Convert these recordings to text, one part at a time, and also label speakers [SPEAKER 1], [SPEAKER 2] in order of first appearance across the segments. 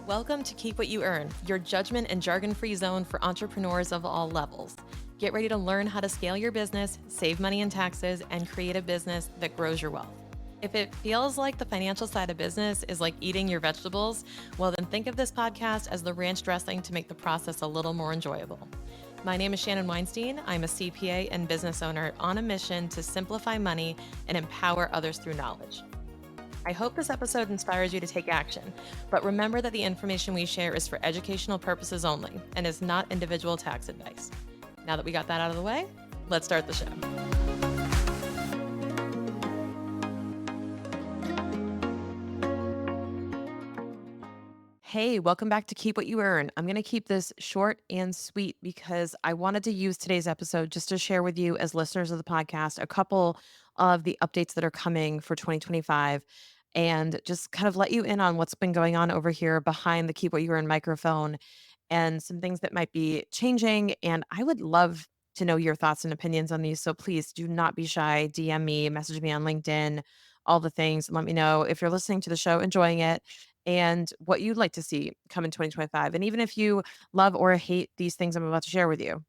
[SPEAKER 1] Welcome to Keep What You Earn, your judgment and jargon free zone for entrepreneurs of all levels. Get ready to learn how to scale your business, save money in taxes, and create a business that grows your wealth. If it feels like the financial side of business is like eating your vegetables, well, then think of this podcast as the ranch dressing to make the process a little more enjoyable. My name is Shannon Weinstein. I'm a CPA and business owner on a mission to simplify money and empower others through knowledge. I hope this episode inspires you to take action, but remember that the information we share is for educational purposes only and is not individual tax advice. Now that we got that out of the way, let's start the show. Hey, welcome back to Keep What You Earn. I'm going to keep this short and sweet because I wanted to use today's episode just to share with you, as listeners of the podcast, a couple of the updates that are coming for 2025 and just kind of let you in on what's been going on over here behind the Keep What You Earn microphone and some things that might be changing. And I would love to know your thoughts and opinions on these. So please do not be shy. DM me, message me on LinkedIn, all the things, and let me know if you're listening to the show, enjoying it, and what you'd like to see come in 2025. And even if you love or hate these things I'm about to share with you,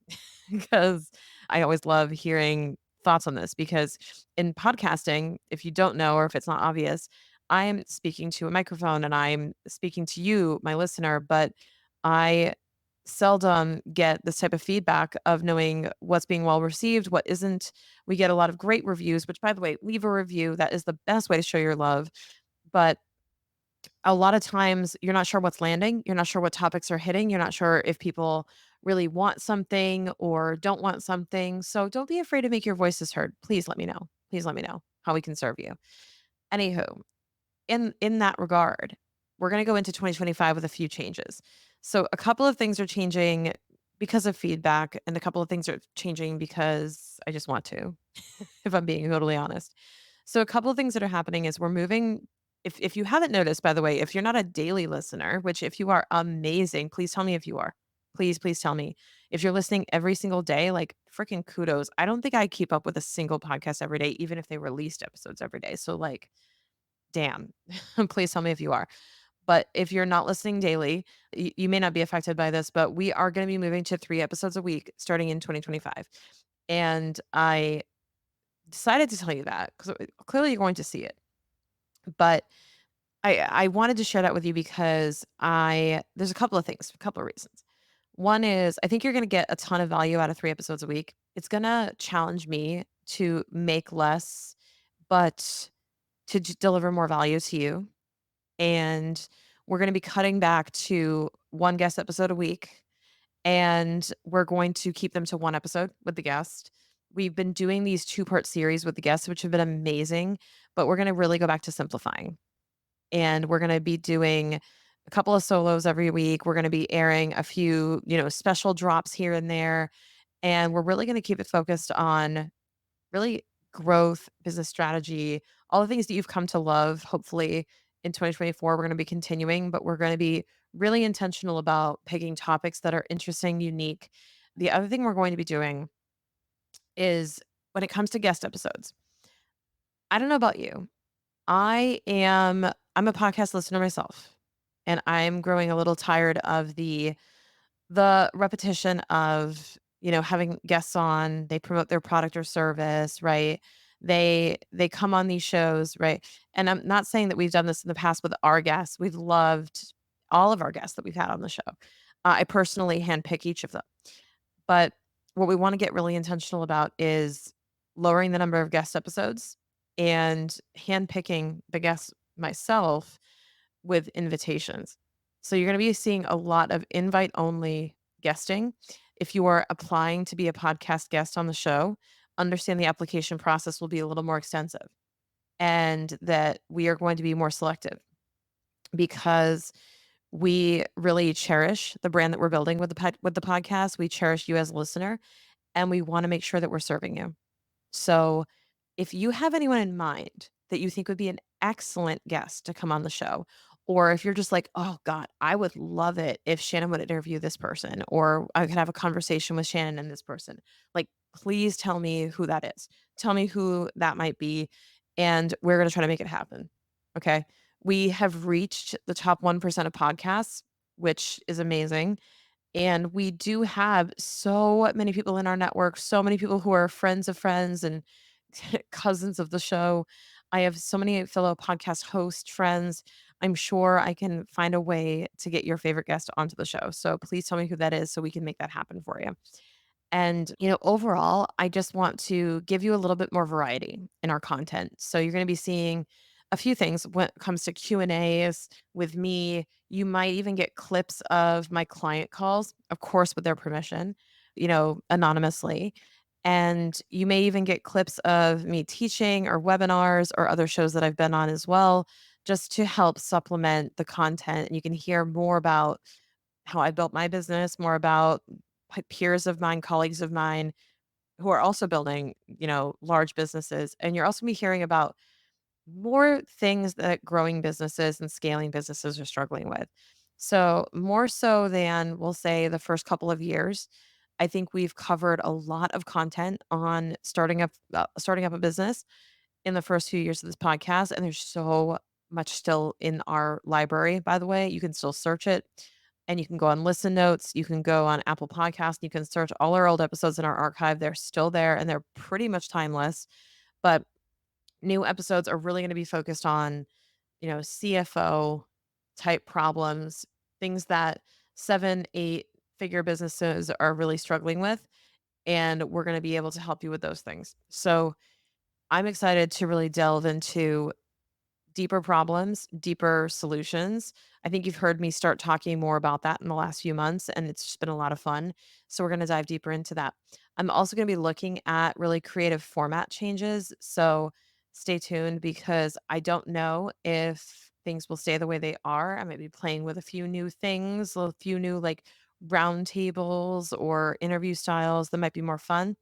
[SPEAKER 1] because I always love hearing thoughts on this. Because in podcasting, if you don't know or if it's not obvious, I'm speaking to a microphone and I'm speaking to you, my listener, but I seldom get this type of feedback of knowing what's being well received, what isn't. We get a lot of great reviews, which, by the way, leave a review. That is the best way to show your love. But a lot of times you're not sure what's landing, you're not sure what topics are hitting, you're not sure if people really want something or don't want something. So don't be afraid to make your voices heard. Please let me know. Please let me know how we can serve you. Anywho, in that regard, we're going to go into 2025 with a few changes. So a couple of things are changing because of feedback, and a couple of things are changing because I just want to, if I'm being totally honest. So a couple of things that are happening is we're moving. If you haven't noticed, by the way, if you're not a daily listener, which if you are, amazing, please tell me if you are. Please, please tell me. If you're listening every single day, like, freaking kudos. I don't think I keep up with a single podcast every day, even if they released episodes every day. So, like, damn. Please tell me if you are. But if you're not listening daily, you may not be affected by this, but we are going to be moving to 3 episodes a week starting in 2025. And I decided to tell you that because clearly you're going to see it. But I wanted to share that with you because I there's a couple of things, a couple of reasons. One is I think you're going to get a ton of value out of 3 episodes a week. It's going to challenge me to make less, but to deliver more value to you. And we're going to be cutting back to one guest episode a week, and we're going to keep them to one episode with the guest. We've been doing these two-part series with the guests, which have been amazing, but we're going to really go back to simplifying. And we're going to be doing a couple of solos every week. We're going to be airing a few, special drops here and there. And we're really going to keep it focused on really growth, business strategy, all the things that you've come to love. Hopefully in 2024, we're going to be continuing, but we're going to be really intentional about picking topics that are interesting, unique. The other thing we're going to be doing is when it comes to guest episodes, I don't know about you. I'm a podcast listener myself, and I'm growing a little tired of the repetition of, having guests on, they promote their product or service, right? They come on these shows, right? And I'm not saying that we've done this in the past with our guests. We've loved all of our guests that we've had on the show. I personally handpick each of them. But what we want to get really intentional about is lowering the number of guest episodes and handpicking the guests myself with invitations. So you're going to be seeing a lot of invite only guesting. If you are applying to be a podcast guest on the show, understand the application process will be a little more extensive and that we are going to be more selective because we really cherish the brand that we're building with with the podcast. We cherish you as a listener, and we want to make sure that we're serving you. So if you have anyone in mind that you think would be an excellent guest to come on the show, or if you're just like, oh God, I would love it if Shannon would interview this person, or I could have a conversation with Shannon and this person, like, please tell me who that is. Tell me who that might be. And we're going to try to make it happen. Okay. We have reached the top 1% of podcasts, which is amazing. And we do have so many people in our network, so many people who are friends of friends and cousins of the show. I have so many fellow podcast host friends. I'm sure I can find a way to get your favorite guest onto the show. So please tell me who that is so we can make that happen for you. And, overall, I just want to give you a little bit more variety in our content. So you're going to be seeing a few things when it comes to Q&As with me. You might even get clips of my client calls, of course with their permission, anonymously. And you may even get clips of me teaching or webinars or other shows that I've been on as well, just to help supplement the content. And you can hear more about how I built my business, more about peers of mine, colleagues of mine who are also building, large businesses. And you're also gonna be hearing about more things that growing businesses and scaling businesses are struggling with. So, more so than we'll say the first couple of years, I think we've covered a lot of content on starting up a business in the first few years of this podcast, and there's so much still in our library, by the way. You can still search it, and you can go on Listen Notes, you can go on Apple Podcasts, you can search all our old episodes in our archive. They're still there, and they're pretty much timeless, but new episodes are really gonna be focused on, CFO type problems, things that 7, 8-figure businesses are really struggling with, and we're gonna be able to help you with those things. So, I'm excited to really delve into deeper problems, deeper solutions. I think you've heard me start talking more about that in the last few months, and it's just been a lot of fun. So, we're going to dive deeper into that. I'm also going to be looking at really creative format changes. So, stay tuned because I don't know if things will stay the way they are. I might be playing with a few new things, a few new like round tables or interview styles that might be more fun.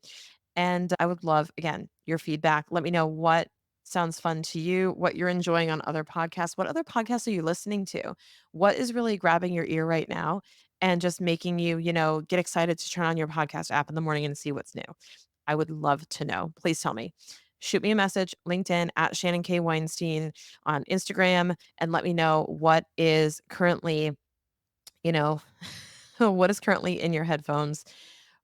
[SPEAKER 1] And I would love, again, your feedback. Let me know what sounds fun to you, what you're enjoying on other podcasts. What other podcasts are you listening to? What is really grabbing your ear right now and just making you, get excited to turn on your podcast app in the morning and see what's new? I would love to know. Please tell me. Shoot me a message, LinkedIn at Shannon K. Weinstein on Instagram, and let me know what is currently, you know, what is currently in your headphones.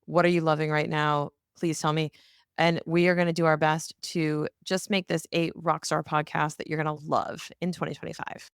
[SPEAKER 1] What are you loving right now? Please tell me. And we are going to do our best to just make this a rockstar podcast that you're going to love in 2025.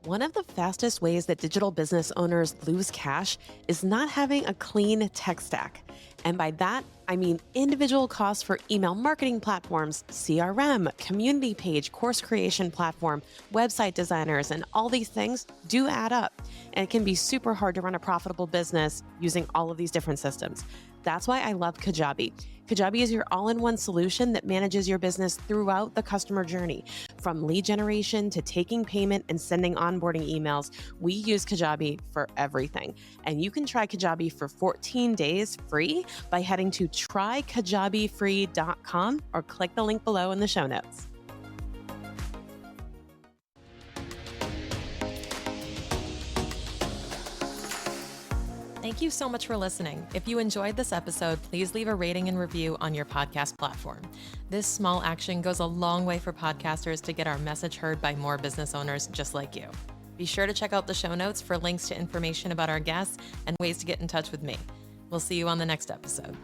[SPEAKER 1] One of the fastest ways that digital business owners lose cash is not having a clean tech stack. And by that, I mean individual costs for email marketing platforms, CRM, community page, course creation platform, website designers, and all these things do add up. And it can be super hard to run a profitable business using all of these different systems. That's why I love Kajabi. Kajabi is your all-in-one solution that manages your business throughout the customer journey. From lead generation to taking payment and sending onboarding emails, we use Kajabi for everything. And you can try Kajabi for 14 days free by heading to tryKajabiFree.com or click the link below in the show notes. Thank you so much for listening. If you enjoyed this episode, please leave a rating and review on your podcast platform. This small action goes a long way for podcasters to get our message heard by more business owners just like you. Be sure to check out the show notes for links to information about our guests and ways to get in touch with me. We'll see you on the next episode.